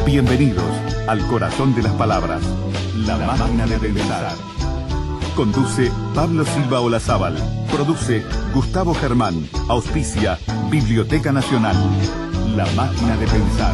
Bienvenidos al corazón de las palabras, la máquina de pensar. Conduce Pablo Silva Olazábal. Produce Gustavo Germán. Auspicia Biblioteca Nacional. La máquina de pensar.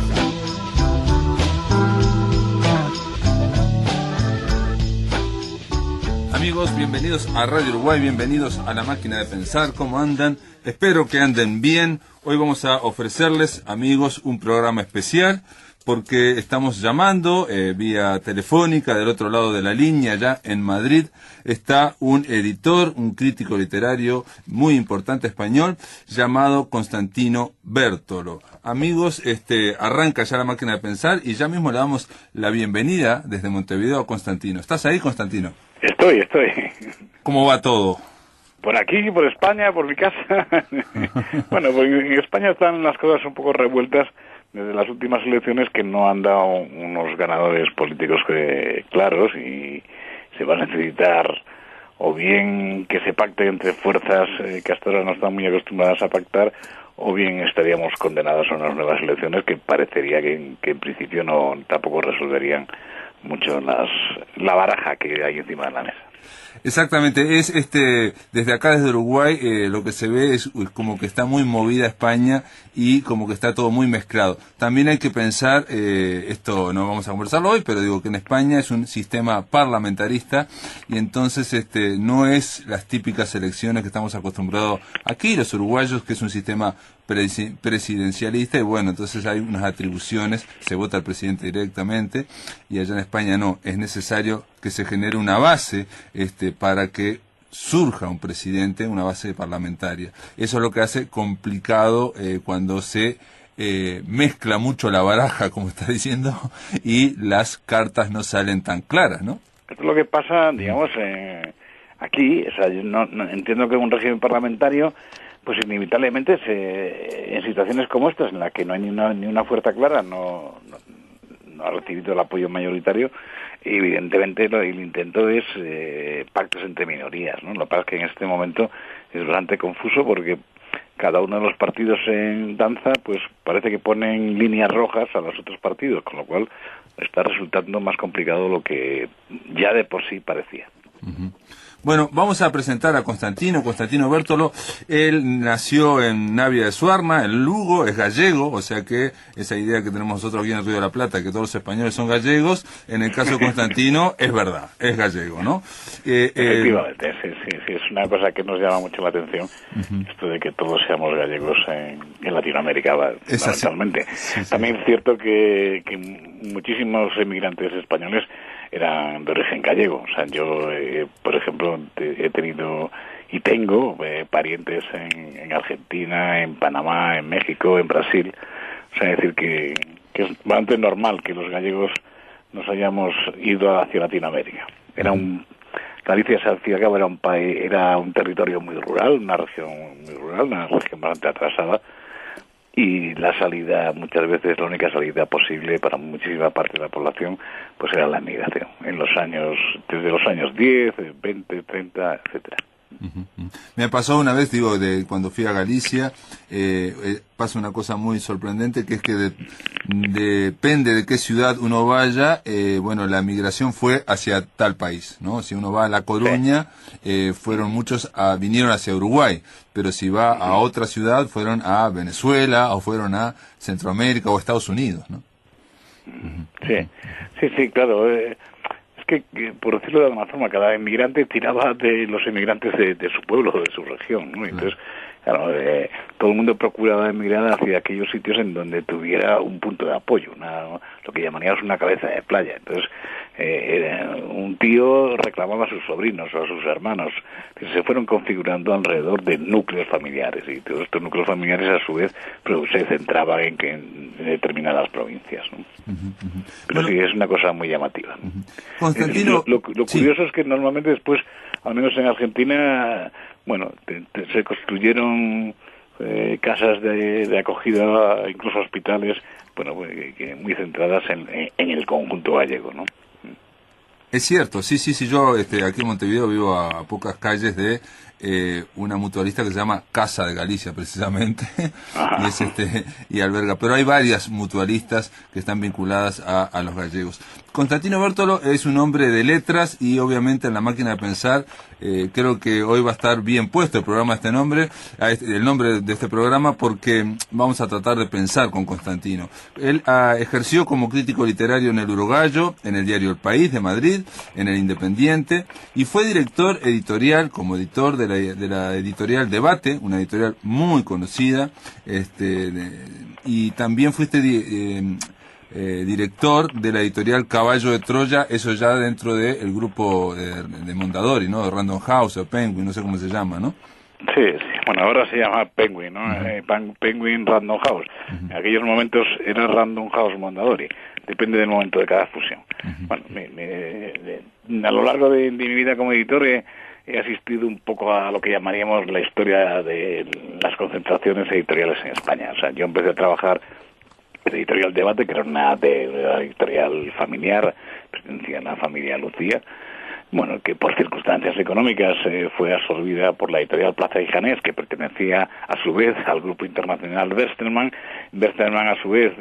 Amigos, bienvenidos a Radio Uruguay, bienvenidos a La Máquina de Pensar. ¿Cómo andan? Espero que anden bien. Hoy vamos a ofrecerles, amigos, un programa especial porque estamos llamando vía telefónica del otro lado de la línea, allá en Madrid. Está un editor, un crítico literario muy importante español llamado Constantino Bértolo. Amigos, arranca ya La Máquina de Pensar y ya mismo le damos la bienvenida desde Montevideo a Constantino. ¿Estás ahí, Constantino? Estoy. ¿Cómo va todo? Por aquí, por España, por mi casa. Bueno, pues en España están las cosas un poco revueltas desde las últimas elecciones, que no han dado unos ganadores políticos claros, y se va a necesitar o bien que se pacte entre fuerzas que hasta ahora no están muy acostumbradas a pactar, o bien estaríamos condenados a unas nuevas elecciones que parecería que en principio tampoco resolverían mucho la baraja que hay encima de la mesa. Exactamente, es desde acá, desde Uruguay, lo que se ve es como que está muy movida España y como que está todo muy mezclado. También hay que pensar, esto no vamos a conversarlo hoy, pero digo que en España es un sistema parlamentarista y entonces no es las típicas elecciones que estamos acostumbrados aquí los uruguayos, que es un sistema presidencialista, y bueno, entonces hay unas atribuciones, se vota al presidente directamente, y allá en España no, es necesario que se genere una base para que surja un presidente, una base parlamentaria. Eso es lo que hace complicado cuando se mezcla mucho la baraja, como está diciendo, y las cartas no salen tan claras, ¿no? Esto es lo que pasa, digamos, aquí. O sea, yo no entiendo que un régimen parlamentario, pues inevitablemente en situaciones como estas, en la que no hay ni una fuerza clara, no ha recibido el apoyo mayoritario, evidentemente el intento es pactos entre minorías, ¿no? Lo que pasa es que en este momento es bastante confuso, porque cada uno de los partidos en danza, pues parece que ponen líneas rojas a los otros partidos, con lo cual está resultando más complicado lo que ya de por sí parecía. Uh-huh. Bueno, vamos a presentar a Constantino Bértolo. Él nació en Navia de Suarna, en Lugo, es gallego, o sea que esa idea que tenemos nosotros aquí en el Río de la Plata, que todos los españoles son gallegos, en el caso de Constantino es verdad, es gallego, ¿no? Efectivamente, sí, es una cosa que nos llama mucho la atención, uh-huh, esto de que todos seamos gallegos en Latinoamérica, fundamentalmente. Sí. También es cierto que muchísimos emigrantes españoles eran de origen gallego. O sea, yo, por ejemplo, he tenido y tengo parientes en Argentina, en Panamá, en México, en Brasil. O sea, es decir, que es bastante normal que los gallegos nos hayamos ido hacia Latinoamérica. Galicia, al fin y al cabo, era un territorio muy rural, una región muy rural, una región bastante atrasada, y la salida, muchas veces la única salida posible para muchísima parte de la población, pues era la emigración, desde los años 10, 20, 30, etcétera. Uh-huh. Me pasó una vez, cuando fui a Galicia, pasa una cosa muy sorprendente, que es que depende de qué ciudad uno vaya, la migración fue hacia tal país, ¿no? Si uno va a La Coruña, sí, vinieron hacia Uruguay, pero si va a otra ciudad, fueron a Venezuela, o fueron a Centroamérica, o a Estados Unidos, ¿no? Uh-huh. Sí, claro. Que, por decirlo de alguna forma, cada inmigrante tiraba de los inmigrantes de su pueblo, de su región, ¿no? Entonces, claro, todo el mundo procuraba emigrar hacia aquellos sitios en donde tuviera un punto de apoyo, lo que llamaríamos una cabeza de playa. Entonces, un tío reclamaba a sus sobrinos o a sus hermanos, que se fueron configurando alrededor de núcleos familiares, y todos estos núcleos familiares, a su vez, se centraban en determinadas provincias, ¿no? Uh-huh. Pero sí, es una cosa muy llamativa, ¿no? Uh-huh. Constantino, lo curioso, sí, es que normalmente después, al menos en Argentina, se construyeron casas de acogida, incluso hospitales, muy centradas en el conjunto gallego, ¿no? Es cierto, sí, yo aquí en Montevideo vivo a pocas calles de una mutualista que se llama Casa de Galicia, precisamente, y alberga. Pero hay varias mutualistas que están vinculadas a los gallegos. Constantino Bértolo es un hombre de letras y obviamente en la máquina de pensar creo que hoy va a estar bien puesto el programa el nombre de este programa, porque vamos a tratar de pensar con Constantino. Él ejerció como crítico literario en el Urogallo, en el diario El País de Madrid, en el Independiente, y fue director editorial, como editor de la editorial Debate, una editorial muy conocida, y también fuiste director de la editorial Caballo de Troya, eso ya dentro del grupo de Mondadori, ¿no? De Random House o Penguin, no sé cómo se llama, ¿no? Sí, bueno, ahora se llama Penguin, ¿no? Penguin Random House. En aquellos momentos era Random House Mondadori, depende del momento de cada fusión. Bueno, a lo largo de mi vida como editor he asistido un poco a lo que llamaríamos la historia de las concentraciones editoriales en España. O sea, yo empecé a trabajar en Editorial Debate, que era una editorial familiar, pertenecía a la familia Lucía, bueno, que por circunstancias económicas fue absorbida por la editorial Plaza y Janés, que pertenecía a su vez al grupo internacional Westermann. Westermann a su vez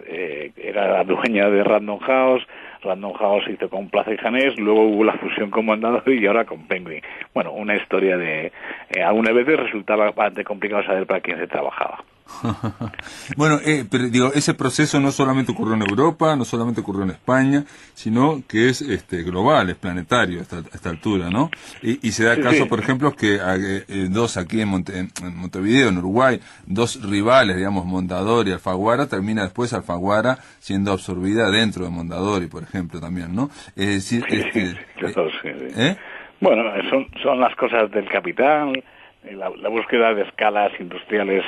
era la dueña de Random House se hizo con Plaza y Janés, luego hubo la fusión con Mondadori y ahora con Penguin. Bueno, una historia de... algunas veces resultaba bastante complicado saber para quién se trabajaba. Bueno, pero digo, ese proceso no solamente ocurrió en Europa, no solamente ocurrió en España, sino que es global, es planetario a esta altura, ¿no? Y se da el caso, por ejemplo, que dos aquí en Montevideo, en Uruguay, dos rivales, digamos, Mondadori y Alfaguara, termina después Alfaguara siendo absorbida dentro de Mondadori, por ejemplo, también, ¿no? Es decir, bueno, son las cosas del capital. La búsqueda de escalas industriales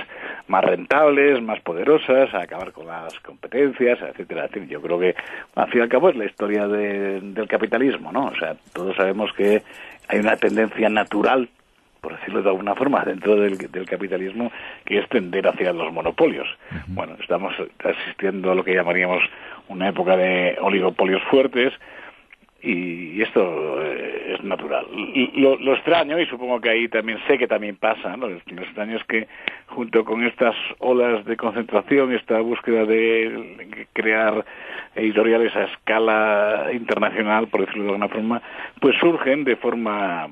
más rentables, más poderosas, a acabar con las competencias, etcétera. Yo creo que, al fin y al cabo, es la historia del capitalismo, ¿no? O sea, todos sabemos que hay una tendencia natural, por decirlo de alguna forma, dentro del capitalismo, que es tender hacia los monopolios. Bueno, estamos asistiendo a lo que llamaríamos una época de oligopolios fuertes, y esto es natural. Lo extraño, y supongo que ahí también sé que también pasa, ¿no? Lo extraño es que junto con estas olas de concentración, esta búsqueda de crear editoriales a escala internacional, por decirlo de alguna forma, pues surgen de forma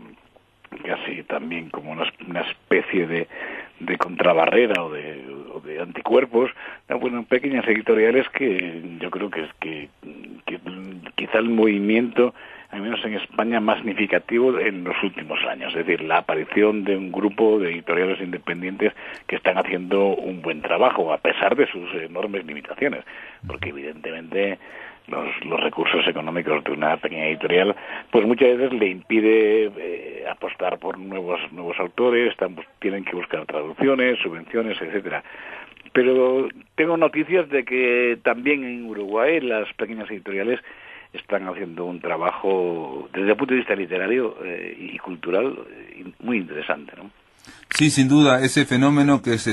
casi también como una especie de contrabarrera o de anticuerpos, bueno, pequeñas editoriales que yo creo que quizá el movimiento, al menos en España, más significativo en los últimos años, es decir, la aparición de un grupo de editoriales independientes que están haciendo un buen trabajo, a pesar de sus enormes limitaciones, porque evidentemente los recursos económicos de una pequeña editorial, pues muchas veces le impide apostar por nuevos autores, tienen que buscar traducciones, subvenciones, etcétera. Pero tengo noticias de que también en Uruguay las pequeñas editoriales están haciendo un trabajo desde el punto de vista literario y cultural muy interesante, ¿no? Sí, sin duda, ese fenómeno que es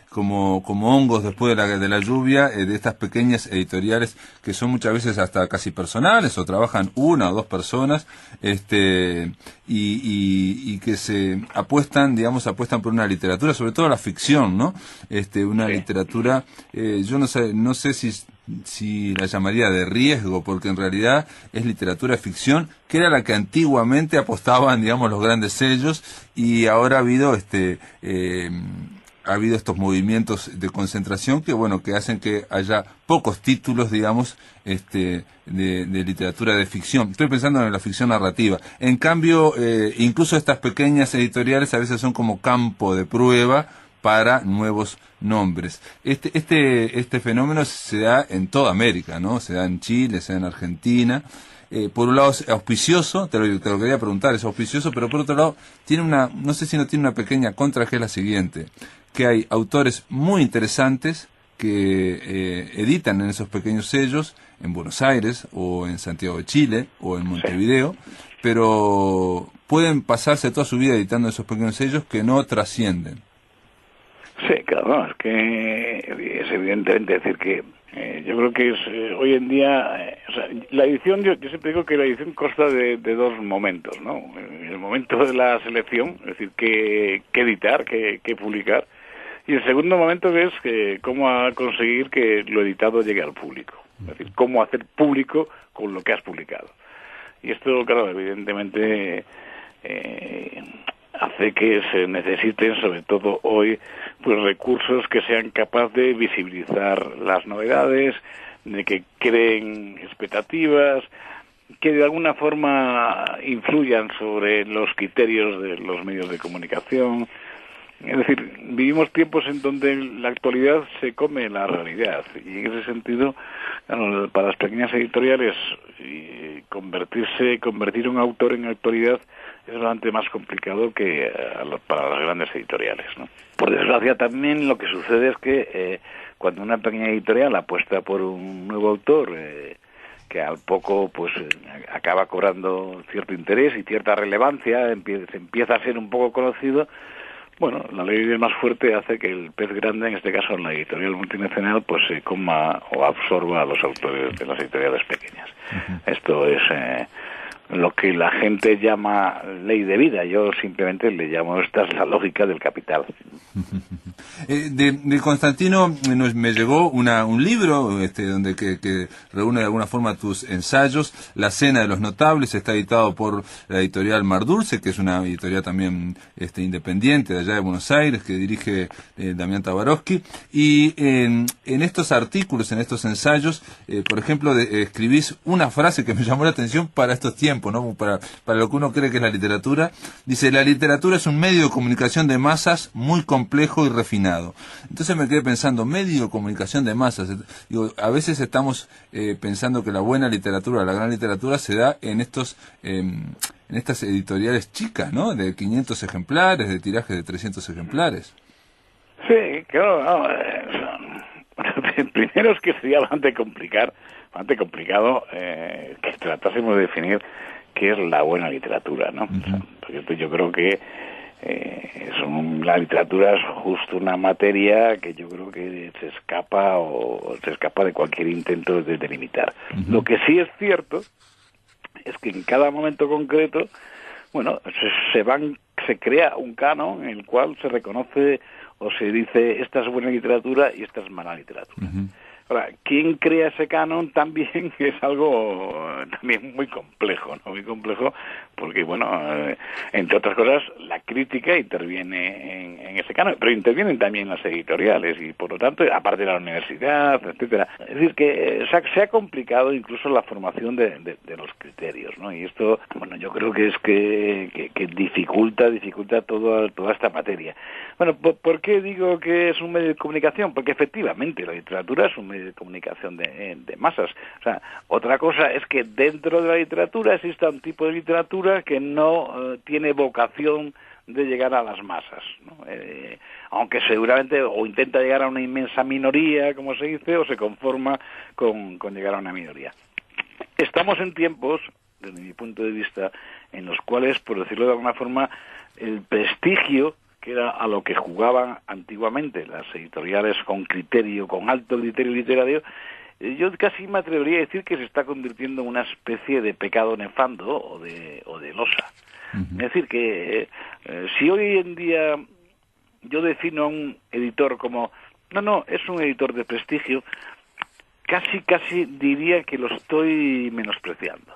como hongos después de la lluvia, de estas pequeñas editoriales que son muchas veces hasta casi personales o trabajan una o dos personas, y que se apuestan por una literatura, sobre todo la ficción, ¿no? Una literatura, yo no sé si la llamaría de riesgo, porque en realidad es literatura ficción, que era la que antiguamente apostaban, digamos, los grandes sellos, y ahora ha habido estos movimientos de concentración que hacen que haya pocos títulos, digamos, de literatura de ficción. Estoy pensando en la ficción narrativa. En cambio, incluso estas pequeñas editoriales a veces son como campo de prueba para nuevos nombres. Este fenómeno se da en toda América, ¿no? Se da en Chile, se da en Argentina. Por un lado es auspicioso, te lo quería preguntar, es auspicioso, pero por otro lado no sé si no tiene una pequeña contra, que es la siguiente, que hay autores muy interesantes que editan en esos pequeños sellos, en Buenos Aires, o en Santiago de Chile, o en Montevideo, pero pueden pasarse toda su vida editando esos pequeños sellos que no trascienden. Sí, claro, es que es evidentemente decir que Yo creo que es hoy en día, o sea, la edición, yo siempre digo que la edición consta de dos momentos, ¿no? El momento de la selección, es decir, qué editar, qué publicar, y el segundo momento que es cómo conseguir que lo editado llegue al público, es decir, cómo hacer público con lo que has publicado. Y esto, claro, evidentemente hace que se necesiten, sobre todo hoy, pues recursos que sean capaces de visibilizar las novedades, de que creen expectativas, que de alguna forma influyan sobre los criterios de los medios de comunicación. Es decir, vivimos tiempos en donde la actualidad se come la realidad, y en ese sentido, claro, para las pequeñas editoriales, convertir un autor en actualidad es bastante más complicado que para las grandes editoriales, ¿no? Por desgracia también lo que sucede es que cuando una pequeña editorial apuesta por un nuevo autor que al poco pues acaba cobrando cierto interés y cierta relevancia, empieza a ser un poco conocido, bueno, la ley del más fuerte hace que el pez grande, en este caso la editorial multinacional, pues se coma o absorba a los autores de las editoriales pequeñas. Esto es lo que la gente llama ley de vida. Yo simplemente le llamo, esta es la lógica del capital. De Constantino me llegó un libro donde que reúne de alguna forma tus ensayos. La Cena de los Notables está editado por la editorial Mar Dulce, que es una editorial también independiente de allá de Buenos Aires, que dirige Damián Tabarowski. Y en estos artículos, en estos ensayos, por ejemplo, escribís una frase que me llamó la atención para estos tiempos, ¿no? Para lo que uno cree que es la literatura. Dice: la literatura es un medio de comunicación de masas muy complejo y refinado. Entonces me quedé pensando, medio de comunicación de masas. Digo, a veces estamos pensando que la buena literatura, la gran literatura se da en estas editoriales chicas, ¿no? De 500 ejemplares, de tirajes de 300 ejemplares. Sí, claro, no, primero es que sería bastante complicado que tratásemos de definir qué es la buena literatura, ¿no? O sea, porque yo creo que la literatura es justo una materia que yo creo que se escapa de cualquier intento de delimitar. Lo que sí es cierto es que en cada momento concreto, bueno, se crea un canon en el cual se reconoce o se dice esta es buena literatura y esta es mala literatura. Ahora, ¿quién crea ese canon? También es algo también muy complejo, ¿no? Muy complejo porque, bueno, entre otras cosas, la crítica interviene en ese canon, pero intervienen también las editoriales y, por lo tanto, aparte de la universidad, etcétera. Es decir, que se ha complicado incluso la formación de los criterios, ¿no? Y esto, bueno, yo creo que es que dificulta toda esta materia. Bueno, ¿por qué digo que es un medio de comunicación? Porque efectivamente la literatura es un medio de comunicación de masas. O sea, otra cosa es que dentro de la literatura exista un tipo de literatura que no tiene vocación de llegar a las masas, ¿no? Aunque seguramente o intenta llegar a una inmensa minoría, como se dice, o se conforma con llegar a una minoría. Estamos en tiempos, desde mi punto de vista, en los cuales, por decirlo de alguna forma, el prestigio, que era a lo que jugaban antiguamente las editoriales con alto criterio literario, yo casi me atrevería a decir que se está convirtiendo en una especie de pecado nefando o de losa. Es decir, que si hoy en día yo defino a un editor como, no, es un editor de prestigio, casi diría que lo estoy menospreciando.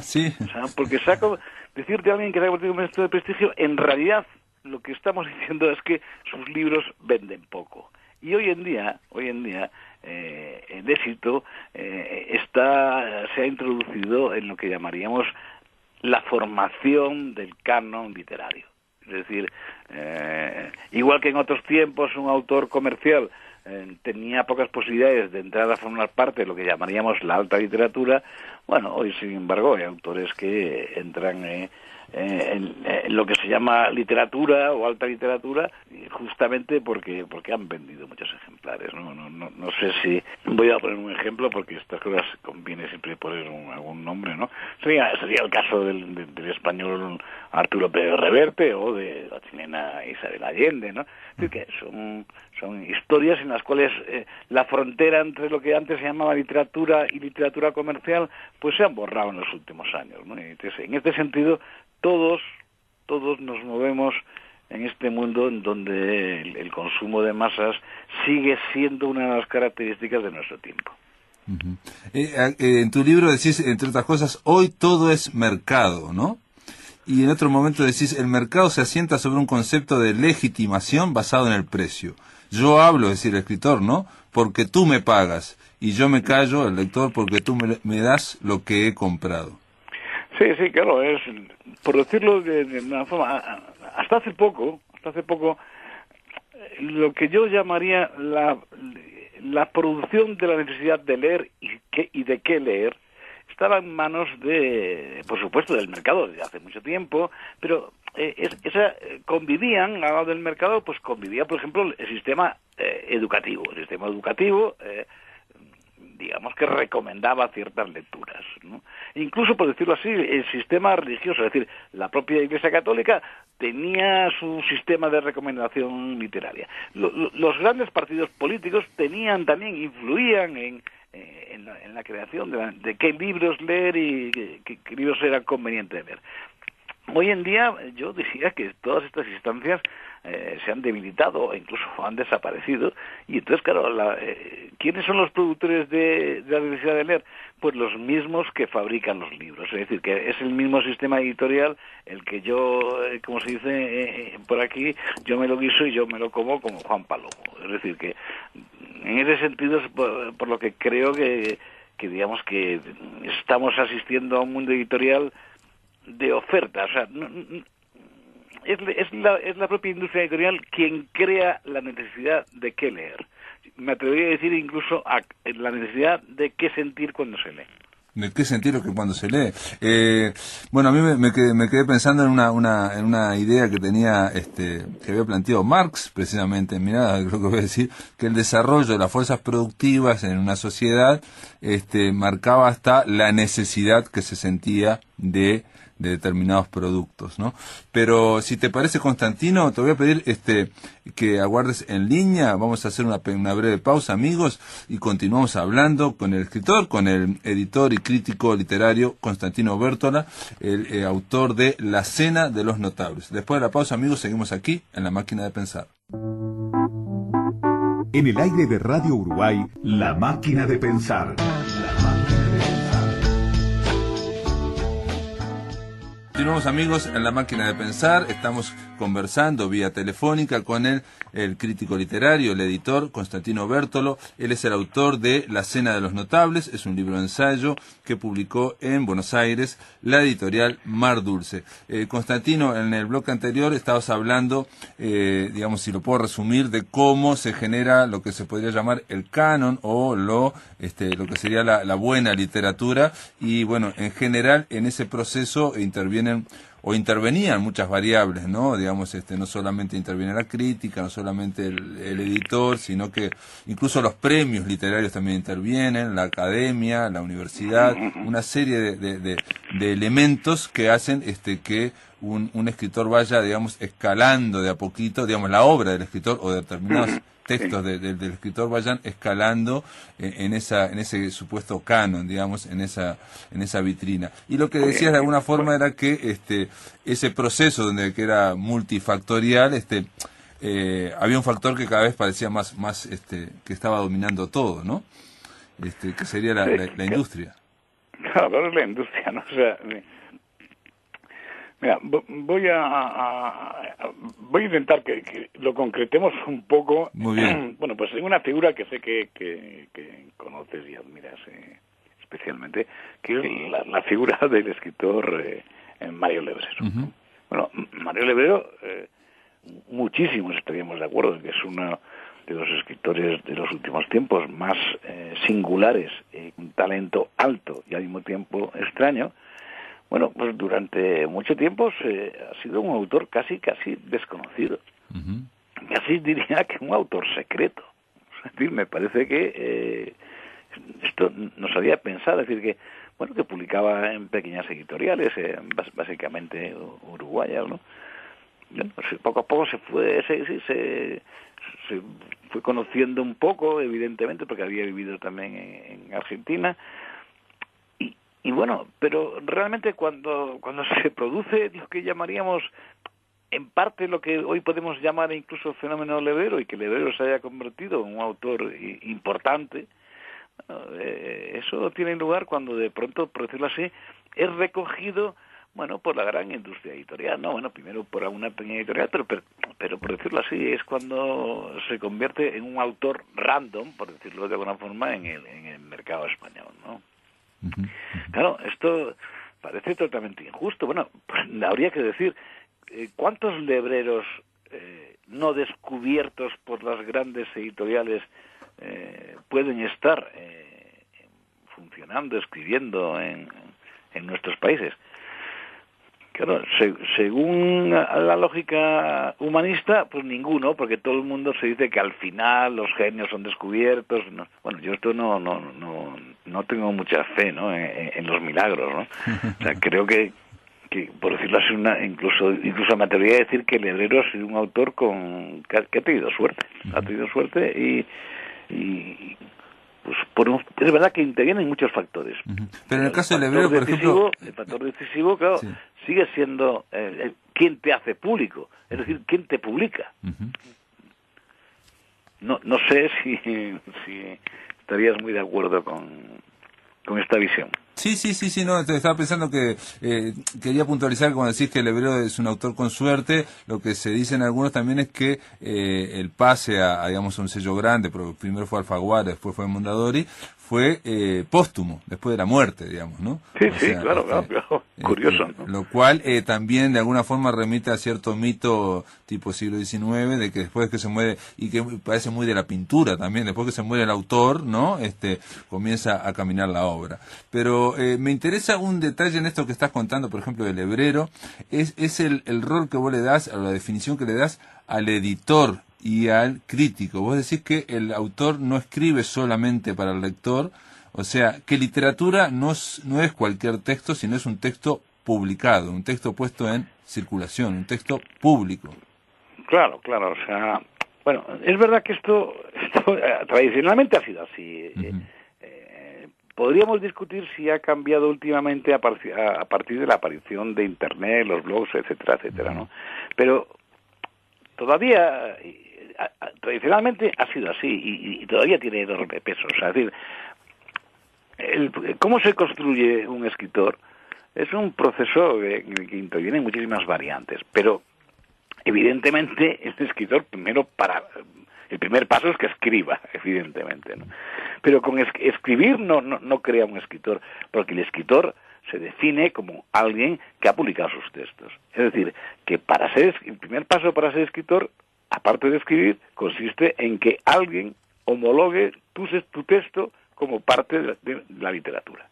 Sí. O sea, porque decirte a alguien que se ha convertido en un editor de prestigio, en realidad lo que estamos diciendo es que sus libros venden poco. Y hoy en día el éxito se ha introducido en lo que llamaríamos la formación del canon literario. Es decir, igual que en otros tiempos un autor comercial tenía pocas posibilidades de entrar a formar parte de lo que llamaríamos la alta literatura, bueno, hoy sin embargo hay autores que entran lo que se llama literatura o alta literatura, justamente porque han vendido muchos ejemplares. No sé si voy a poner un ejemplo, porque estas cosas conviene siempre poner algún nombre, ¿no? Sería el caso del español Arturo Pérez Reverte o de la chilena Isabel Allende, ¿no? Es decir, que son historias en las cuales la frontera entre lo que antes se llamaba literatura y literatura comercial pues se han borrado en los últimos años, ¿no? Entonces, en este sentido, todos nos movemos en este mundo en donde el consumo de masas sigue siendo una de las características de nuestro tiempo. Uh-huh. En tu libro decís, entre otras cosas, hoy todo es mercado, ¿no? Y en otro momento decís, el mercado se asienta sobre un concepto de legitimación basado en el precio. Yo hablo, es decir, el escritor, ¿no? Porque tú me pagas, y yo me callo, el lector, porque tú me das lo que he comprado. Sí, claro, es, por decirlo de una forma, hasta hace poco, lo que yo llamaría la producción de la necesidad de leer y de qué leer, estaba en manos por supuesto, del mercado desde hace mucho tiempo, pero convivían, al lado del mercado, pues convivía, por ejemplo, el sistema educativo. El sistema educativo, digamos que recomendaba ciertas lecturas, ¿no? Incluso, por decirlo así, el sistema religioso, es decir, la propia Iglesia Católica tenía su sistema de recomendación literaria. Los grandes partidos políticos influían en la creación de qué libros leer y qué libros era conveniente leer. Hoy en día yo diría que todas estas instancias se han debilitado, incluso han desaparecido, y entonces, claro, ¿quiénes son los productores de la necesidad de leer? Pues los mismos que fabrican los libros, es decir, que es el mismo sistema editorial el que yo, como se dice por aquí, yo me lo guiso y yo me lo como Juan Palomo. Es decir, que en ese sentido es por lo que creo que digamos que estamos asistiendo a un mundo editorial de oferta. O sea, es la propia industria editorial quien crea la necesidad de qué leer. Me atrevería a decir incluso la necesidad de qué sentir cuando se lee. ¿De qué sentir lo que cuando se lee? Bueno, a mí me quedé pensando en una idea que tenía, que había planteado Marx, precisamente. Mirá, creo que voy a decir que el desarrollo de las fuerzas productivas en una sociedad, marcaba hasta la necesidad que se sentía de determinados productos, ¿no? Pero si te parece, Constantino, te voy a pedir que aguardes en línea. Vamos a hacer una breve pausa, amigos, y continuamos hablando con el escritor, con el editor y crítico literario Constantino Bértola, el autor de La Cena de los Notables. Después de la pausa, amigos, seguimos aquí en La Máquina de Pensar. En el aire de Radio Uruguay, La Máquina de Pensar. Continuamos, amigos, en La Máquina de Pensar. Estamos conversando vía telefónica con el crítico literario, el editor Constantino Bértolo. Él es el autor de La Cena de los Notables. Es un libro de ensayo que publicó en Buenos Aires la editorial Mar Dulce. Constantino, en el bloque anterior estabas hablando, digamos, si lo puedo resumir, de cómo se genera lo que se podría llamar el canon o lo que sería la buena literatura. Y bueno, en general en ese proceso intervenían muchas variables, ¿no? Digamos, no solamente interviene la crítica, no solamente el editor, sino que incluso los premios literarios también intervienen, la academia, la universidad, una serie de elementos que hacen que un escritor vaya, digamos, escalando de a poquito, digamos, la obra del escritor o de determinados textos del escritor vayan escalando en ese supuesto canon, digamos, en esa vitrina. Y lo que decías de alguna forma era que ese proceso que era multifactorial, había un factor que cada vez parecía más que estaba dominando todo, ¿no? Que sería la industria. Claro, es la industria, ¿no? O sea, mira, voy a intentar que lo concretemos un poco. Muy bien. Bueno, pues en una figura que sé que conoces y admiras especialmente, que es la figura del escritor Mario Lebrero. Uh-huh. Bueno, Mario Lebrero, muchísimos estaríamos de acuerdo en que es uno de los escritores de los últimos tiempos más singulares, un talento alto y al mismo tiempo extraño. Bueno, pues durante mucho tiempo ha sido un autor casi desconocido. Casi diría que un autor secreto. Es decir, me parece que esto no se había pensado, es decir, que bueno, que publicaba en pequeñas editoriales, básicamente uruguayas, ¿no? Bueno, pues poco a poco se fue conociendo un poco, evidentemente, porque había vivido también en Argentina. Y bueno, pero realmente cuando se produce, digo, que llamaríamos en parte lo que hoy podemos llamar incluso fenómeno Lebrero, y que Lebrero se haya convertido en un autor importante, eso tiene lugar cuando de pronto, por decirlo así, es recogido, bueno, por la gran industria editorial, ¿no? Bueno, primero por una pequeña editorial, pero por decirlo así, es cuando se convierte en un autor random, por decirlo de alguna forma, en el mercado español, ¿no? Claro, esto parece totalmente injusto. Bueno, pues habría que decir, ¿cuántos lebreros no descubiertos por las grandes editoriales pueden estar funcionando, escribiendo en nuestros países? Claro, según la lógica humanista, pues ninguno, porque todo el mundo se dice que al final los genios son descubiertos. ¿No? Bueno, yo esto no tengo mucha fe, ¿no? en los milagros, ¿no? O sea, creo que por decirlo así, incluso me atrevería a decir que Lebrero ha sido un autor que ha tenido suerte. Ha tenido suerte y pues es verdad que intervienen muchos factores. Pero en el caso de Lebrero, por ejemplo... El factor decisivo, claro, sí, sigue siendo quién te hace público, es decir, quién te publica. No sé si estarías muy de acuerdo con esta visión. Sí, no, estaba pensando que quería puntualizar cuando decís que Lebrero es un autor con suerte, lo que se dicen algunos también es que el pase a digamos, un sello grande, primero fue Alfaguara, después fue Mondadori, fue póstumo, después de la muerte, digamos, ¿no? Sí, claro, curioso, ¿no? Lo cual también de alguna forma remite a cierto mito tipo siglo XIX, de que después que se muere, y que parece muy de la pintura también, después que se muere el autor, ¿no? Comienza a caminar la obra. Pero me interesa un detalle en esto que estás contando, por ejemplo, de Lebrero, es el rol que vos le das, o la definición que le das al editor y al crítico. Vos decís que el autor no escribe solamente para el lector, o sea, que literatura no es cualquier texto, sino es un texto publicado, un texto puesto en circulación, un texto público. Claro, o sea, bueno, es verdad que esto tradicionalmente ha sido así. Podríamos discutir si ha cambiado últimamente a partir de la aparición de Internet, los blogs, etcétera, ¿no? Pero todavía, tradicionalmente ha sido así y todavía tiene enorme peso. O sea, es decir, ¿cómo se construye un escritor? Es un proceso en el que intervienen muchísimas variantes, pero evidentemente el escritor el primer paso es que escriba, evidentemente, ¿no? Pero con escribir no crea un escritor, porque el escritor se define como alguien que ha publicado sus textos. Es decir, que el primer paso para ser escritor, aparte de escribir, consiste en que alguien homologue tu texto como parte de la literatura.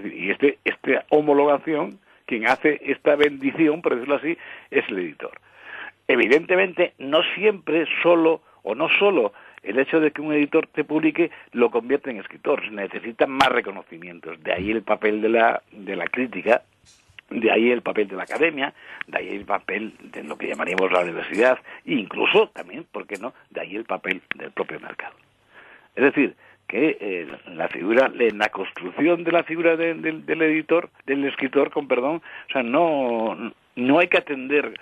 Y esta homologación, quien hace esta bendición, por decirlo así, es el editor. Evidentemente, no solo el hecho de que un editor te publique lo convierte en escritor, se necesitan más reconocimientos. De ahí el papel de la crítica, de ahí el papel de la academia, de ahí el papel de lo que llamaríamos la universidad, e incluso también, ¿por qué no?, de ahí el papel del propio mercado. Es decir, que la construcción de la figura del escritor, o sea, no hay que atender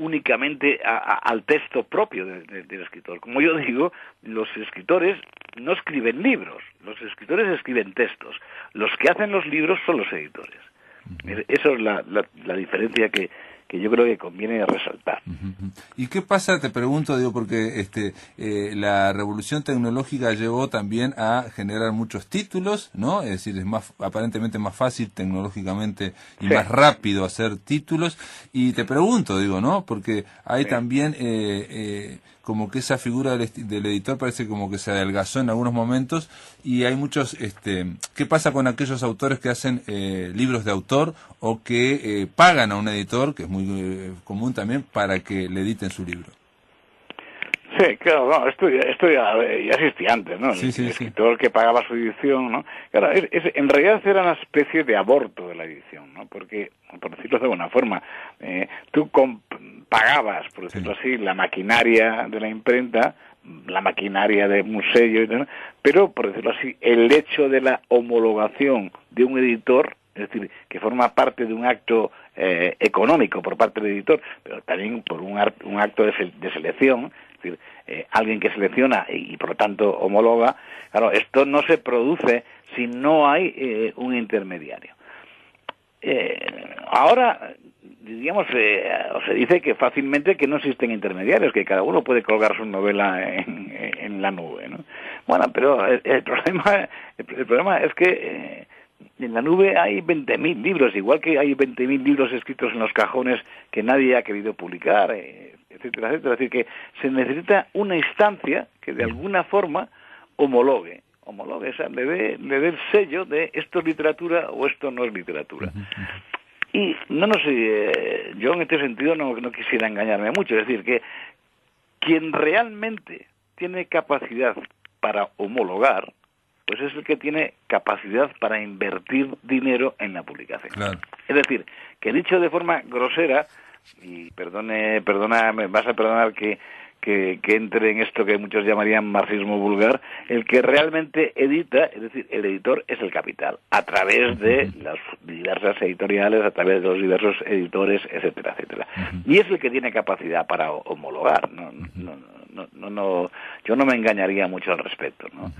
únicamente al texto propio del escritor. Como yo digo, los escritores no escriben libros, los escritores escriben textos. Los que hacen los libros son los editores. Eso es la diferencia que que yo creo que conviene resaltar. ¿Y qué pasa, te pregunto, digo, porque la revolución tecnológica llevó también a generar muchos títulos, ¿no? Es decir, es aparentemente más fácil tecnológicamente y más rápido hacer títulos. Y te pregunto, digo, ¿no? Porque hay también como que esa figura del editor parece como que se adelgazó en algunos momentos, y hay muchos, ¿qué pasa con aquellos autores que hacen libros de autor o que pagan a un editor, que es muy común también, para que le editen su libro? Sí, claro, no, esto ya existía antes, ¿no? El escritor que pagaba su edición, ¿no? Claro, en realidad era una especie de aborto de la edición, ¿no? Porque, por decirlo de alguna forma, tú pagabas, por decirlo así, la maquinaria de la imprenta, la maquinaria de un sello, y tal, pero, por decirlo así, el hecho de la homologación de un editor, es decir, que forma parte de un acto económico por parte del editor, pero también por un acto de selección, es decir, alguien que selecciona y por lo tanto homologa, claro, esto no se produce si no hay un intermediario. Ahora, digamos, se dice que fácilmente que no existen intermediarios, que cada uno puede colgar su novela en la nube, ¿no? Bueno, pero el problema es que en la nube hay 20.000 libros, igual que hay 20.000 libros escritos en los cajones que nadie ha querido publicar, etcétera, etcétera. Es decir, que se necesita una instancia que de alguna forma homologue, o sea, le dé el sello de esto es literatura o esto no es literatura. Y no sé, yo en este sentido no quisiera engañarme mucho, es decir, que quien realmente tiene capacidad para homologar, pues es el que tiene capacidad para invertir dinero en la publicación. Claro. Es decir, que dicho de forma grosera, y me vas a perdonar que entre en esto que muchos llamarían marxismo vulgar, el que realmente edita, es decir, el editor es el capital, a través de las diversas editoriales, a través de los diversos editores, etcétera, etcétera. Y es el que tiene capacidad para homologar, yo no me engañaría mucho al respecto, ¿no?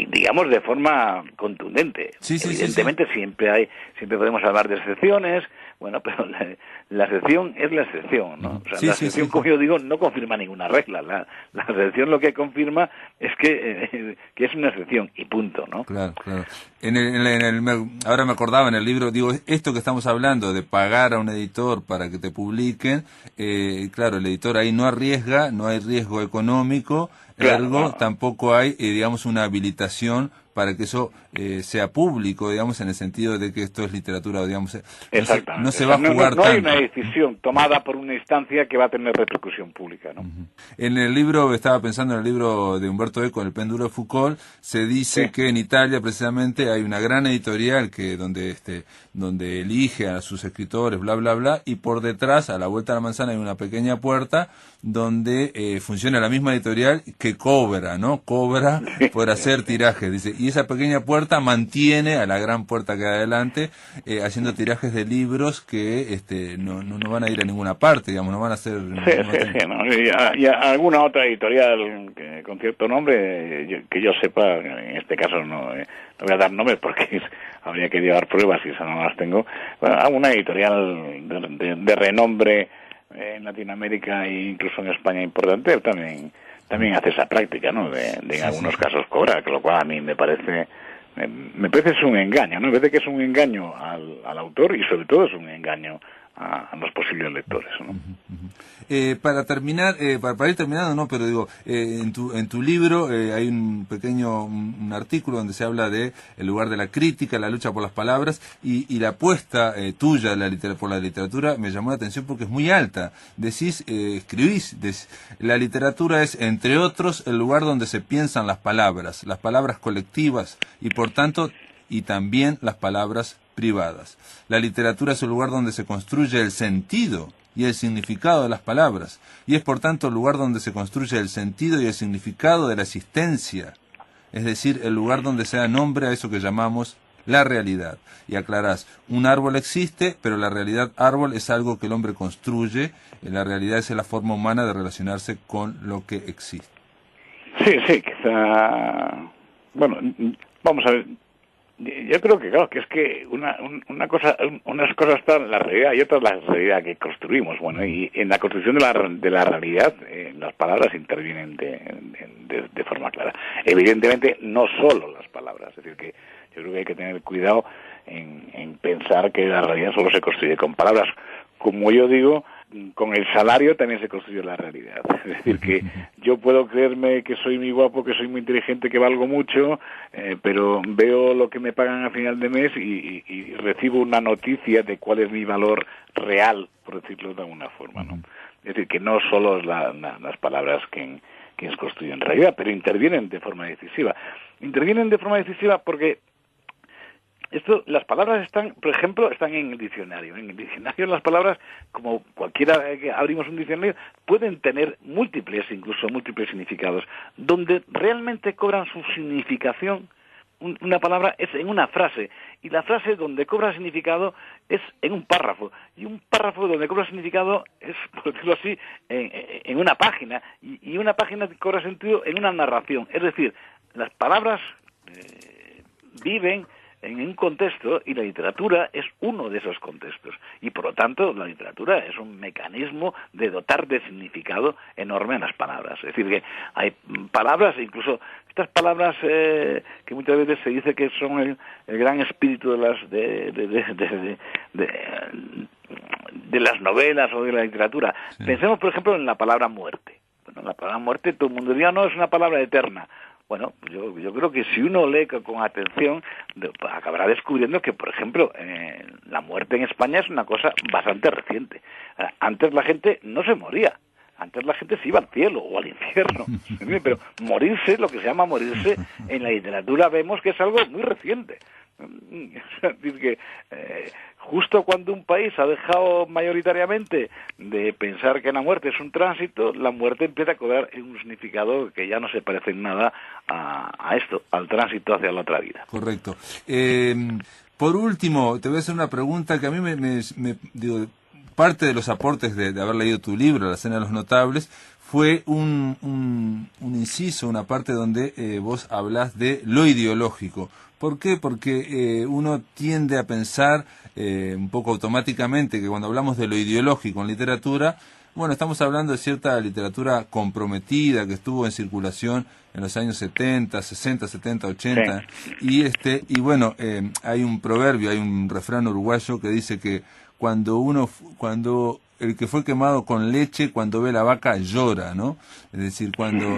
Digamos de forma contundente. Evidentemente siempre podemos hablar de excepciones, bueno, pero la excepción es la excepción, ¿no? O sea, la excepción, como yo digo, no confirma ninguna regla. La excepción lo que confirma es que es una excepción y punto, ¿no? Claro. Ahora me acordaba en el libro, digo, esto que estamos hablando de pagar a un editor para que te publiquen, claro, el editor ahí no arriesga, no hay riesgo económico, ergo tampoco hay, digamos, una habilitación para que eso sea público, digamos, en el sentido de que esto es literatura, digamos, no se va a jugar tanto. No hay una decisión tomada por una instancia que va a tener repercusión pública, ¿no? En el libro, estaba pensando en el libro de Umberto Eco, El péndulo de Foucault, se dice que en Italia precisamente hay una gran editorial donde elige a sus escritores, bla, bla, bla, y por detrás, a la vuelta de la manzana, hay una pequeña puerta donde funciona la misma editorial que cobra, ¿no? Cobra por hacer tirajes, dice, y esa pequeña puerta mantiene a la gran puerta que hay adelante haciendo tirajes de libros que no van a ir a ninguna parte, digamos, no van a ser... Y alguna otra editorial con cierto nombre, que yo sepa, en este caso no voy a dar nombres porque habría que llevar pruebas y eso no las tengo, bueno, alguna editorial de renombre en Latinoamérica e incluso en España importante también hace esa práctica, ¿no? De en algunos casos cobrar, lo cual a mí me parece es un engaño, ¿no? Me parece que es un engaño al autor y sobre todo es un engaño a los posibles lectores, ¿no? Para terminar, para ir terminando, no, pero digo, en tu libro hay un artículo donde se habla de el lugar de la crítica, la lucha por las palabras y la apuesta tuya por la literatura me llamó la atención porque es muy alta. Escribís, la literatura es, entre otros, el lugar donde se piensan las palabras colectivas y por tanto, y también las palabras privadas. La literatura es el lugar donde se construye el sentido y el significado de las palabras, y es por tanto el lugar donde se construye el sentido y el significado de la existencia, es decir, el lugar donde se da nombre a eso que llamamos la realidad. Y aclarás, un árbol existe, pero la realidad árbol es algo que el hombre construye, la realidad es la forma humana de relacionarse con lo que existe. Sí, quizá... Bueno, vamos a ver... Yo creo que, claro, que es que unas cosas están la realidad y otras la realidad que construimos. Bueno, y en la construcción de la realidad, las palabras intervienen de forma clara. Evidentemente, no solo las palabras, es decir, que yo creo que hay que tener cuidado en pensar que la realidad solo se construye con palabras. Como yo digo, con el salario también se construye la realidad. Es decir, que yo puedo creerme que soy muy guapo, que soy muy inteligente, que valgo mucho, pero veo lo que me pagan a final de mes y recibo una noticia de cuál es mi valor real, por decirlo de alguna forma, ¿no? Es decir, que no solo las palabras que construyen realidad, pero intervienen de forma decisiva. Intervienen de forma decisiva porque las palabras están, por ejemplo, están en el diccionario. En el diccionario las palabras, como cualquiera que abrimos un diccionario, pueden tener incluso múltiples significados. Donde realmente cobran su significación, una palabra es en una frase, y la frase donde cobra significado es en un párrafo, y un párrafo donde cobra significado es, por decirlo así, en una página, y una página cobra sentido en una narración. Es decir, las palabras viven en un contexto y la literatura es uno de esos contextos y por lo tanto la literatura es un mecanismo de dotar de significado enorme a las palabras. Es decir, que hay palabras, incluso estas palabras que muchas veces se dice que son el gran espíritu de las novelas o de la literatura. Sí. Pensemos, por ejemplo, en la palabra muerte. Bueno, la palabra muerte, todo el mundo diría, no, es una palabra eterna. Bueno, yo creo que si uno lee con atención, acabará descubriendo que, por ejemplo, la muerte en España es una cosa bastante reciente. Antes la gente no se moría. Antes la gente se iba al cielo o al infierno. Pero morirse, lo que se llama morirse, en la literatura vemos que es algo muy reciente. Es decir, que justo cuando un país ha dejado mayoritariamente de pensar que la muerte es un tránsito, la muerte empieza a cobrar un significado que ya no se parece en nada a esto, al tránsito hacia la otra vida. Correcto. Por último, te voy a hacer una pregunta que a mí digo, parte de los aportes de haber leído tu libro, La Cena de los Notables, fue un inciso, una parte donde vos hablás de lo ideológico. ¿Por qué? Porque uno tiende a pensar un poco automáticamente que cuando hablamos de lo ideológico en literatura, bueno, estamos hablando de cierta literatura comprometida que estuvo en circulación en los años 70, 60, 70, 80, sí. Y bueno, hay un proverbio, hay un refrán uruguayo que dice que cuando el que fue quemado con leche, cuando ve la vaca llora, ¿no? Es decir,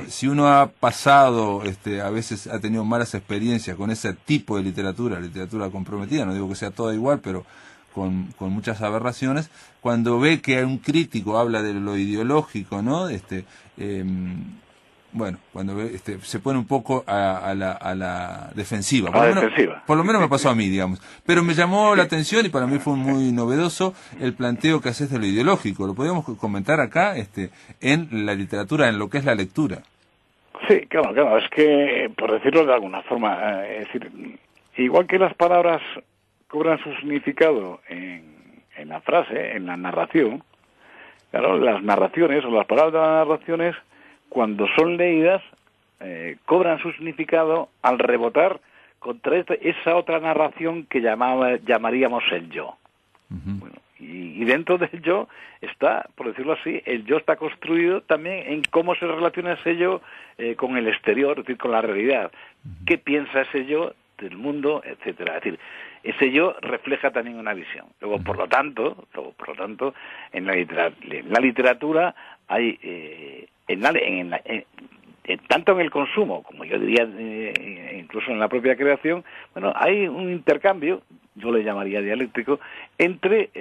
si uno ha pasado, a veces ha tenido malas experiencias con ese tipo de literatura comprometida, no digo que sea toda igual, pero con muchas aberraciones, cuando ve que un crítico habla de lo ideológico, ¿no? Bueno, cuando se pone un poco a la defensiva. Por lo menos me pasó a mí, digamos. Pero me llamó la atención y para mí fue muy novedoso el planteo que haces de lo ideológico. Lo podríamos comentar acá en la literatura, en lo que es la lectura. Sí, claro. Es que, por decirlo de alguna forma, es decir, igual que las palabras cobran su significado en la frase, en la narración, claro, las narraciones o las palabras de las narraciones, cuando son leídas, cobran su significado al rebotar contra esa otra narración que llamaríamos el yo. Uh-huh. Bueno, y dentro del yo está, por decirlo así, el yo está construido también en cómo se relaciona ese yo con el exterior, es decir, con la realidad. Uh-huh. ¿Qué piensa ese yo del mundo, etcétera? Es decir, ese yo refleja también una visión. Luego, por lo tanto, en la literatura hay tanto en el consumo como yo diría incluso en la propia creación, bueno, hay un intercambio, yo le llamaría dialéctico, entre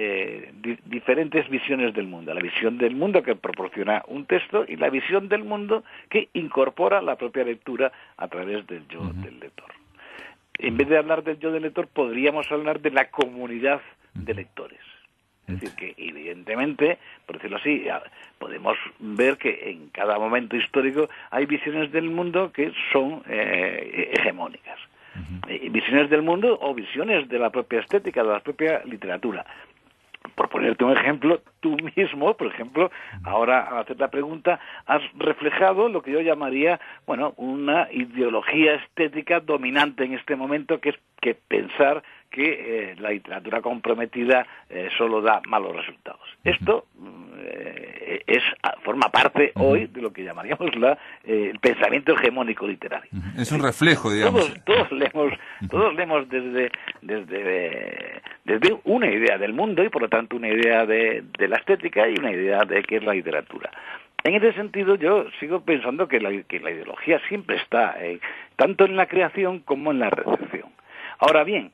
diferentes visiones del mundo. La visión del mundo que proporciona un texto y la visión del mundo que incorpora la propia lectura a través del yo del lector. En vez de hablar del yo del lector, podríamos hablar de la comunidad de lectores. Es decir, que evidentemente, por decirlo así, podemos ver que en cada momento histórico hay visiones del mundo que son hegemónicas. Uh-huh. Visiones del mundo o visiones de la propia estética, de la propia literatura. por ponerte un ejemplo, tú mismo, por ejemplo, ahora al hacer la pregunta, has reflejado lo que yo llamaría, bueno, una ideología estética dominante en este momento, que es que pensar que la literatura comprometida solo da malos resultados. Esto forma parte hoy de lo que llamaríamos el pensamiento hegemónico literario. Es un reflejo, digamos. Todos leemos desde una idea del mundo y por lo tanto una idea de la estética y una idea de qué es la literatura. En ese sentido yo sigo pensando que la ideología siempre está tanto en la creación como en la recepción. Ahora bien,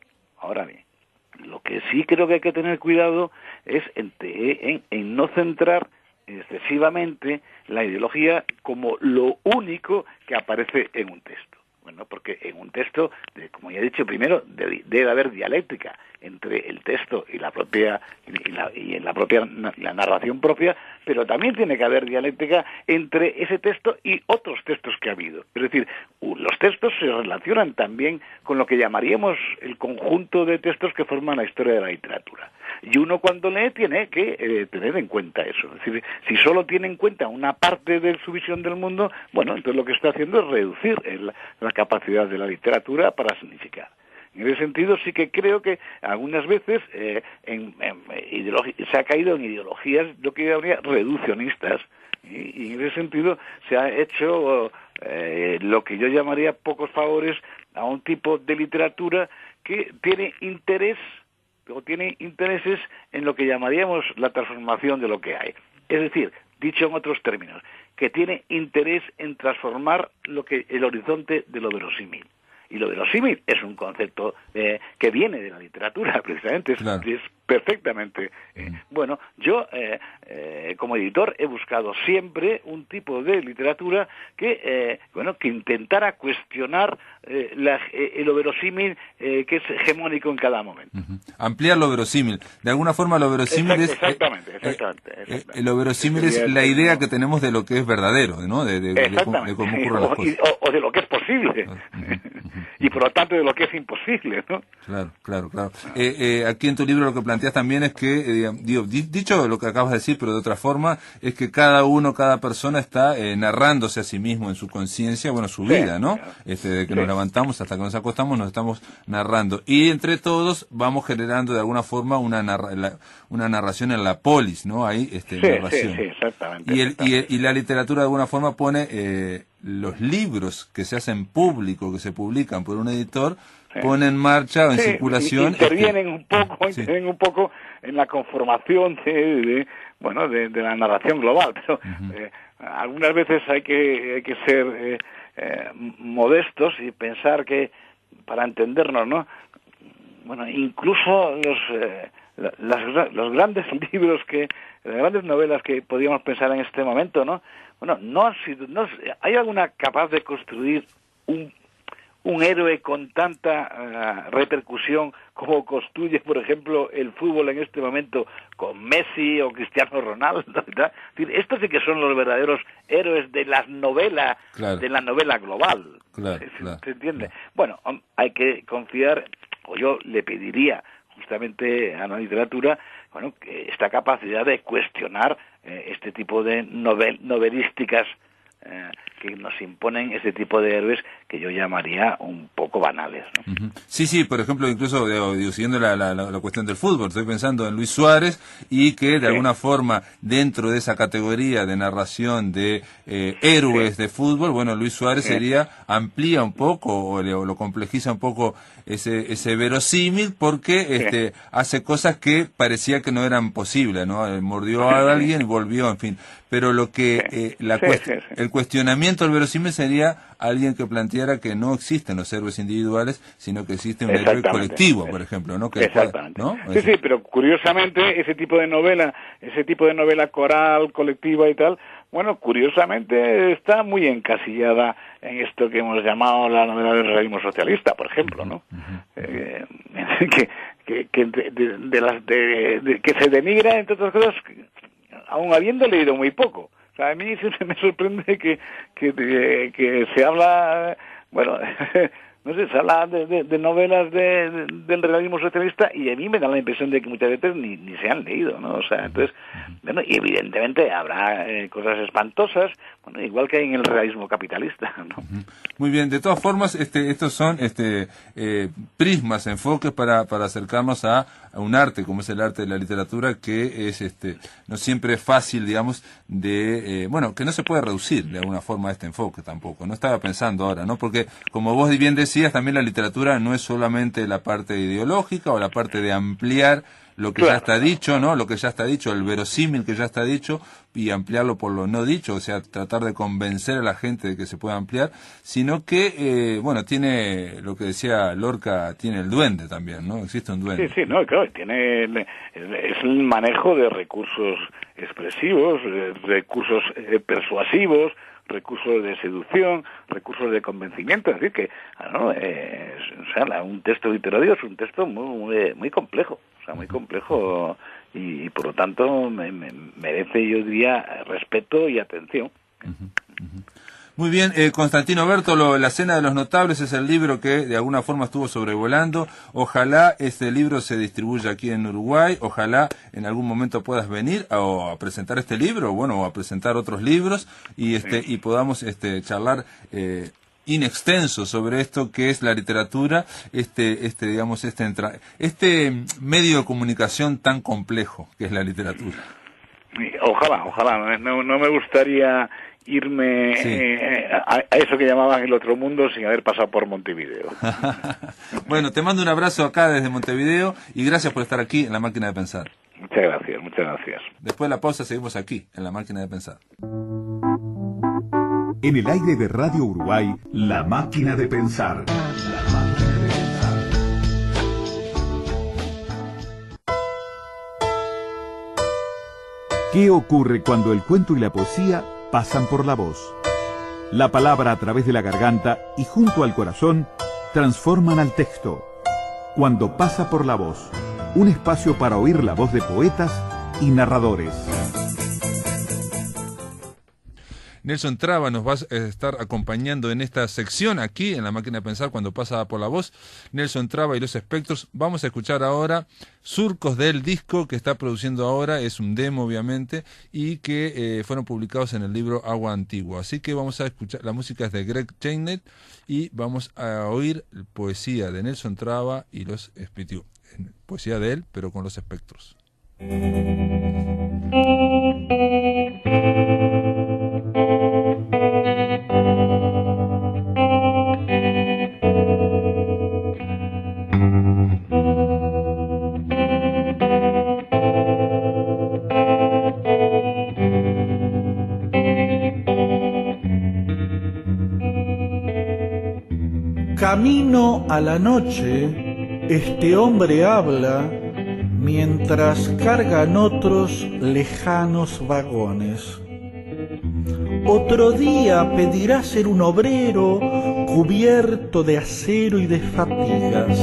lo que sí creo que hay que tener cuidado es en no centrar excesivamente la ideología como lo único que aparece en un texto. Bueno, porque en un texto, como ya he dicho primero, debe haber dialéctica entre el texto y la narración propia, pero también tiene que haber dialéctica entre ese texto y otros textos que ha habido. Es decir, los textos se relacionan también con lo que llamaríamos el conjunto de textos que forman la historia de la literatura. Y uno cuando lee tiene que tener en cuenta eso. Es decir, si solo tiene en cuenta una parte de su visión del mundo, bueno, entonces lo que está haciendo es reducir la capacidad de la literatura para significar. En ese sentido sí que creo que algunas veces se ha caído en ideologías, lo que yo llamaría reduccionistas, y en ese sentido se ha hecho lo que yo llamaría pocos favores a un tipo de literatura que tiene interés o tiene intereses en lo que llamaríamos la transformación de lo que hay. Es decir, dicho en otros términos, que tiene interés en transformar el horizonte de lo verosímil. Y lo verosímil es un concepto que viene de la literatura, precisamente, claro. Es perfectamente... Bueno, yo como editor he buscado siempre un tipo de literatura que intentara cuestionar lo verosímil que es hegemónico en cada momento. Ampliar lo verosímil. De alguna forma lo verosímil exactamente. Lo verosímil es la idea que tenemos de lo que es verdadero, ¿no? De cómo ocurren las cosas. O de lo que es posible. Y por lo tanto de lo que es imposible, ¿no? Claro. Aquí en tu libro lo que planteas también es que, dicho lo que acabas de decir, pero de otra forma, es que cada persona está narrándose a sí mismo en su conciencia, su vida, ¿no? De que nos levantamos hasta que nos acostamos, nos estamos narrando. Y entre todos vamos generando de alguna forma una narración en la polis, ¿no? Ahí, narración. Sí, exactamente. Y la literatura de alguna forma pone los libros que se hacen públicos, que se publican por un editor, pone en marcha o en circulación. Intervienen un poco en la conformación de la narración global, pero algunas veces hay que ser modestos y pensar que para entendernos, ¿no? Bueno, incluso los grandes libros las grandes novelas que podríamos pensar en este momento, ¿no? Bueno, ¿hay alguna capaz de construir un héroe con tanta repercusión como construye, por ejemplo, el fútbol en este momento con Messi o Cristiano Ronaldo? ¿Verdad? Es decir, estos sí que son los verdaderos héroes de las novelas, de la novela global. ¿Se entiende? Bueno, hay que confiar, o yo le pediría justamente a la literatura, que esta capacidad de cuestionar este tipo de novelísticas que nos imponen ese tipo de héroes que yo llamaría un poco banales, ¿no? Sí, por ejemplo, incluso siguiendo la cuestión del fútbol, estoy pensando en Luis Suárez y que de alguna forma dentro de esa categoría de narración de héroes de fútbol, Luis Suárez amplía un poco o lo complejiza un poco ese verosímil porque hace cosas que parecía que no eran posibles, ¿no? Mordió a alguien y volvió, en fin. Pero lo que el cuestionamiento del verosímil sería alguien que planteara que no existen los héroes individuales, sino que existe un héroe colectivo, por ejemplo, ¿no? Exactamente. ¿No? Sí, pero curiosamente ese tipo de novela coral, colectiva y tal, curiosamente está muy encasillada en esto que hemos llamado la novela del realismo socialista, por ejemplo, ¿no? Que se denigra, entre otras cosas, aún habiendo leído muy poco. O sea, a mí siempre me sorprende que se habla, no sé, se habla de novelas del realismo socialista y a mí me da la impresión de que muchas veces ni se han leído, ¿no? O sea, entonces, bueno, y evidentemente habrá cosas espantosas, bueno, igual que hay en el realismo capitalista, ¿no? Muy bien, de todas formas, estos son prismas, enfoques para acercarnos a un arte, como es el arte de la literatura, que es no siempre es fácil, digamos, que no se puede reducir de alguna forma a este enfoque tampoco. No estaba pensando ahora, ¿no? Porque, como vos bien decías, también la literatura no es solamente la parte ideológica o la parte de ampliar lo que ya está dicho, ¿no? Lo que ya está dicho, el verosímil que ya está dicho, y ampliarlo por lo no dicho, o sea, tratar de convencer a la gente de que se pueda ampliar, sino que, tiene, lo que decía Lorca, tiene el duende también, ¿no? Existe un duende. Sí, no, claro, es el manejo de recursos expresivos, recursos persuasivos, recursos de seducción, recursos de convencimiento, es decir, que un texto literario es un texto muy complejo, o sea, muy complejo y por lo tanto merece, yo diría, respeto y atención. Muy bien, Constantino Bertolo, La Cena de los Notables es el libro que de alguna forma estuvo sobrevolando. Ojalá este libro se distribuya aquí en Uruguay, ojalá en algún momento puedas venir a presentar este libro, o a presentar otros libros y podamos charlar in extenso sobre esto que es la literatura, este medio de comunicación tan complejo que es la literatura. Ojalá, no me gustaría irme a eso que llamaban el otro mundo sin haber pasado por Montevideo. Bueno, te mando un abrazo acá desde Montevideo y gracias por estar aquí en La Máquina de Pensar. Muchas gracias. Después de la pausa seguimos aquí en La Máquina de Pensar. En el aire de Radio Uruguay, La Máquina de Pensar. ¿Qué ocurre cuando el cuento y la poesía pasan por la voz? La palabra a través de la garganta y junto al corazón transforman al texto. Cuando pasa por la voz, un espacio para oír la voz de poetas y narradores. Nelson Traba nos va a estar acompañando en esta sección aquí en La Máquina de Pensar cuando pasa por la voz. Nelson Traba y los Espectros. Vamos a escuchar ahora surcos del disco que está produciendo ahora, es un demo obviamente, y que fueron publicados en el libro Agua Antigua. Así que vamos a escuchar, la música es de Greg Chainet y vamos a oír poesía de Nelson Traba y los Espectros. Poesía de él, pero con los Espectros. Camino a la noche, este hombre habla mientras cargan otros lejanos vagones. Otro día pedirá ser un obrero cubierto de acero y de fatigas.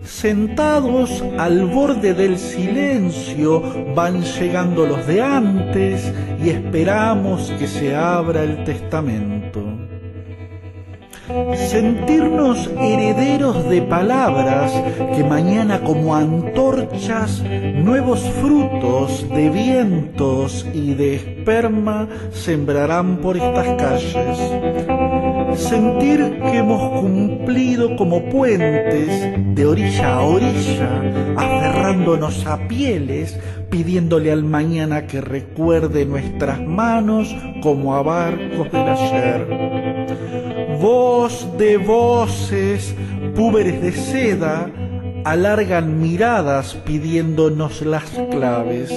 Sentados al borde del silencio van llegando los de antes y esperamos que se abra el testamento. Sentirnos herederos de palabras que mañana como antorchas nuevos frutos de vientos y de esperma sembrarán por estas calles. Sentir que hemos cumplido como puentes de orilla a orilla, aferrándonos a pieles, pidiéndole al mañana que recuerde nuestras manos como a barcos del ayer. Voz de voces, púberes de seda, alargan miradas pidiéndonos las claves.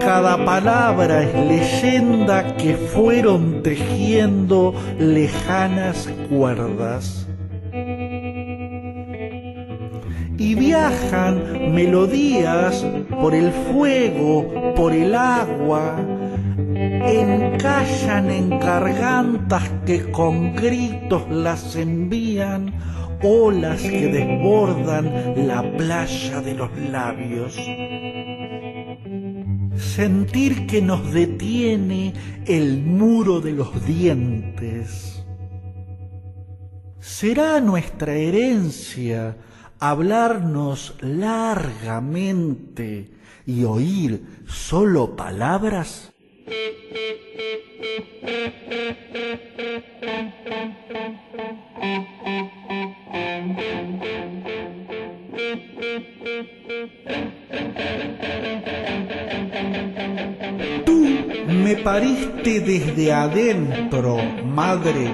Cada palabra es leyenda que fueron tejiendo lejanas cuerdas. Y viajan melodías por el fuego, por el agua, encallan en gargantas que con gritos las envían, olas que desbordan la playa de los labios. sentir que nos detiene el muro de los dientes. ¿Será nuestra herencia hablarnos largamente y oír solo palabras? Tú me pariste desde adentro, madre.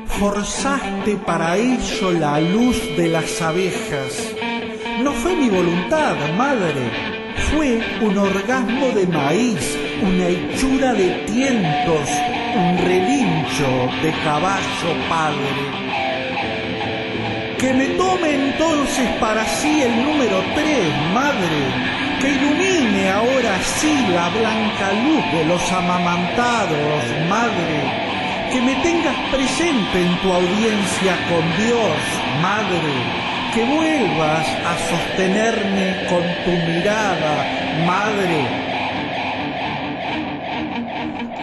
Forzaste para ello la luz de las abejas. No fue mi voluntad, madre. Fue un orgasmo de maíz, una hechura de tientos, un relincho de caballo padre. Que me tome entonces para sí el número 3, madre. Que ilumine ahora sí la blanca luz de los amamantados, madre. Que me tengas presente en tu audiencia con Dios, madre. Que vuelvas a sostenerme con tu mirada, madre.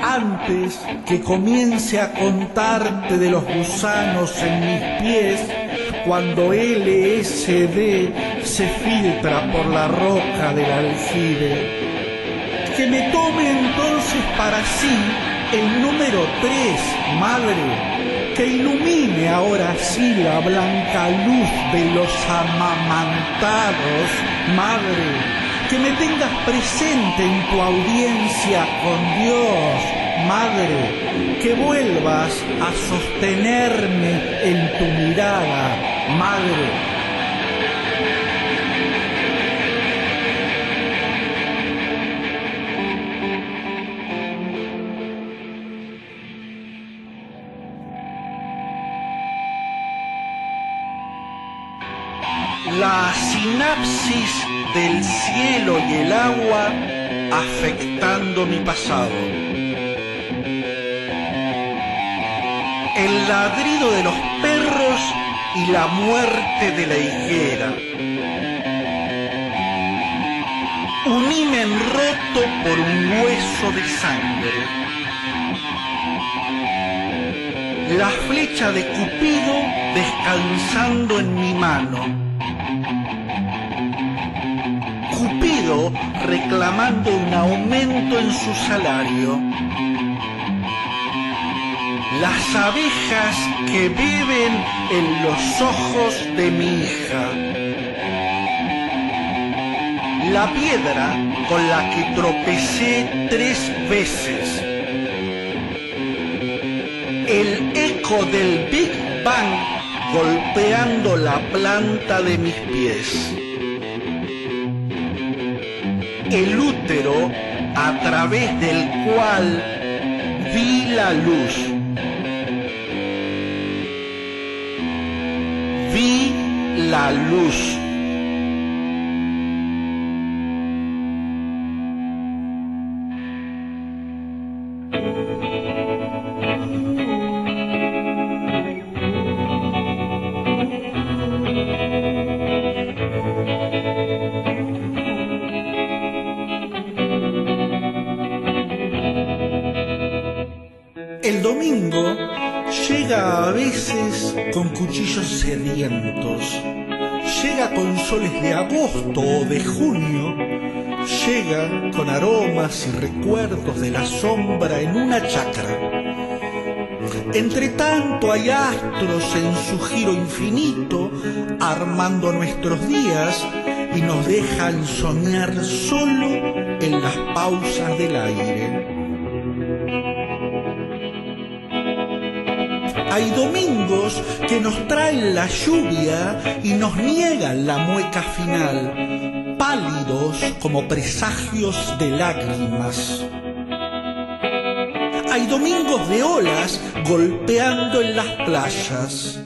Antes que comience a contarte de los gusanos en mis pies, cuando LSD se filtra por la roca del aljibe. Que me tome entonces para sí el número 3, madre. Que ilumine ahora sí la blanca luz de los amamantados, madre. Que me tengas presente en tu audiencia con Dios, madre. Que vuelvas a sostenerme en tu mirada, madre. La sinapsis del cielo y el agua afectando mi pasado. El ladrido de los perros y la muerte de la higuera. Un himen roto por un hueso de sangre. La flecha de Cupido descansando en mi mano. Cupido reclamando un aumento en su salario. Las abejas que beben en los ojos de mi hija. La piedra con la que tropecé 3 veces. El eco del Big Bang golpeando la planta de mis pies. El útero a través del cual vi la luz. Vi la luz. El domingo llega a veces con cuchillos sedientos, llega con soles de agosto o de junio, llega con aromas y recuerdos de la sombra en una chacra. Entre tanto hay astros en su giro infinito, armando nuestros días y nos dejan soñar solo en las pausas del aire. Hay domingos que nos traen la lluvia y nos niegan la mueca final, pálidos como presagios de lágrimas. Hay domingos de olas golpeando en las playas.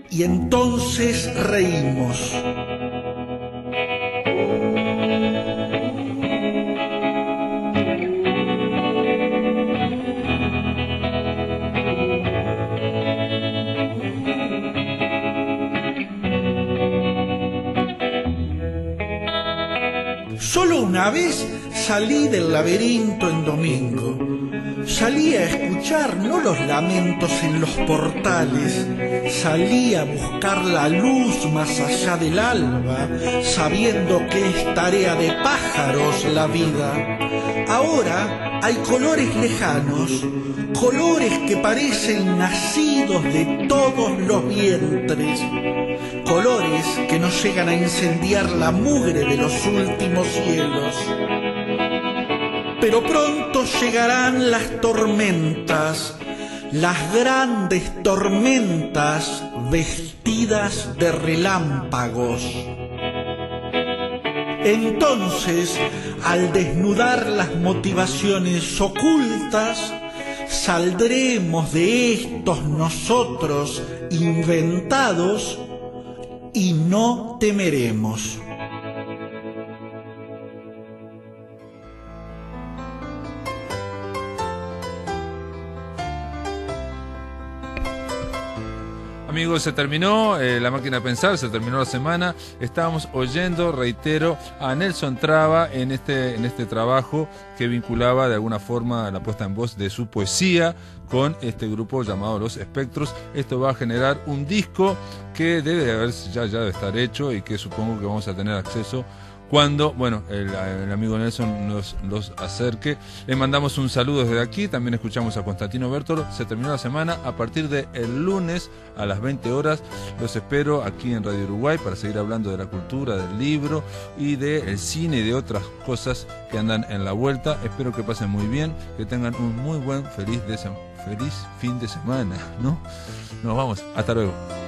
Y entonces reímos. Solo una vez salí del laberinto en domingo. Salí a escuchar no los lamentos en los portales, salí a buscar la luz más allá del alba, sabiendo que es tarea de pájaros la vida. Ahora hay colores lejanos, colores que parecen nacidos de todos los vientres, colores que no llegan a incendiar la mugre de los últimos cielos. Pero pronto llegarán las tormentas, las grandes tormentas vestidas de relámpagos. Entonces, al desnudar las motivaciones ocultas, saldremos de estos nosotros inventados y no temeremos. Amigos, se terminó la máquina de pensar, se terminó la semana. Estábamos oyendo, reitero, a Nelson Traba en este trabajo que vinculaba de alguna forma la puesta en voz de su poesía con este grupo llamado Los Espectros. Esto va a generar un disco que ya debe estar hecho y que supongo que vamos a tener acceso cuando, bueno, el amigo Nelson nos los acerque. Le mandamos un saludo desde aquí. También escuchamos a Constantino Bertolo. Se terminó la semana. A partir del lunes a las 20 horas los espero aquí en Radio Uruguay para seguir hablando de la cultura, del libro y del cine y de otras cosas que andan en la vuelta. Espero que pasen muy bien, que tengan un muy buen, feliz fin de semana, ¿no? Nos vamos. Hasta luego.